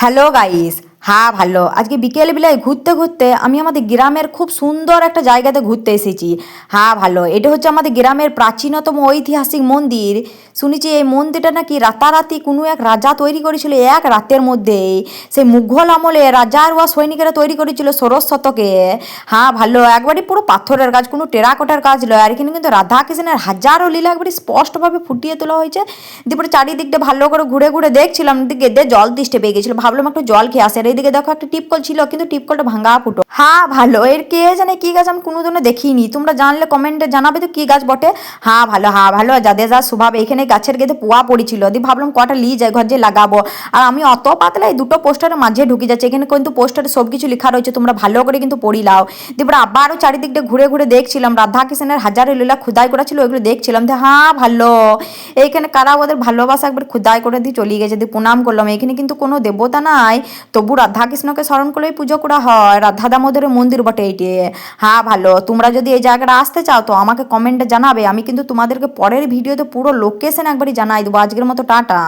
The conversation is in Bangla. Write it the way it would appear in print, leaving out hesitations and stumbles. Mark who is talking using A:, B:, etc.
A: Hello guys. হ্যাঁ ভালো, আজকে বিকেল বেলায় ঘুরতে ঘুরতে আমি আমাদের গ্রামের খুব সুন্দর একটা জায়গাতে ঘুরতে এসেছি। হ্যাঁ ভালো, এটা হচ্ছে আমাদের গ্রামের প্রাচীনতম ঐতিহাসিক মন্দির। শুনেছি এই মন্দিরটা নাকি রাতারাতি কোনো এক রাজা তৈরি করেছিল এক রাতের মধ্যে। সেই মুঘল আমলে রাজার ওয়া সৈনিকেরা তৈরি করেছিল ষোড়শ শতকে। হ্যাঁ ভালো, একবারই পুরো পাথরের কাজ, কোনো টেরাকোটার কাজ নয়। আর এখানে কিন্তু রাধা কৃষ্ণের হাজারো লীলা একবারে স্পষ্টভাবে ফুটিয়ে তোলা হয়েছে। দিয়ে চারিদিকটা ভালো করে ঘুরে ঘুরে দেখছিলাম, দিকে দে জল তেষ্টা পেয়ে গেছিল, ভাবলাম একটু জল খেয়ে আসে। আর এইদিকে দেখো একটা টিপকল ছিল, কিন্তু টিপকলটা ভাঙা ফুটো। হ্যাঁ ভালো, এর কে জানে কি গাছ, আমি কোনোদিনও দেখিনি। তোমরা জানলে কমেন্টে জানাবে তো কি গাছ বটে। হ্যাঁ ভালো, হ্যাঁ ভালো, যাদের যা স্বভাব। এখানে গাছের গেঁদে পোয়া পড়েছিল, দিয়ে ভাবলাম কটা লিয়ে যায় ঘর যে লাগাবো। আর আমি অত পাতলা এই দুটো পোস্টারের মাঝে ঢুকে যাচ্ছে। এখানে কিন্তু পোস্টারে সব কিছু লেখা রয়েছে, তোমরা ভালো করে কিন্তু পড়ি লাও। দিয়ে আবারও চারিদিকটা ঘুরে ঘুরে দেখছিলাম, রাধা কৃষ্ণের হাজারো লীলা খুদাই করা ছিল, ওইগুলো দেখছিলাম। যে হ্যাঁ ভালো, এইখানে কারা ওদের ভালোবাসা একবার খুদাই করে দিয়ে চলে গেছে, দিয়ে প্রণাম করলাম। এখানে কিন্তু কোনো দেবতা নাই, তবু রাধা কৃষ্ণকে স্মরণ করলেই পুজো করা হয়। রাধা দামোদরের মন্দির বটে এইটি। হ্যাঁ ভালো, তোমরা যদি এই জায়গাটা আসতে চাও তো আমাকে কমেন্টে জানাবে, আমি কিন্তু তোমাদেরকে পরের ভিডিওতে পুরো লোকেশন একবারই জানাই দেবো। আজকের মতো টাটা।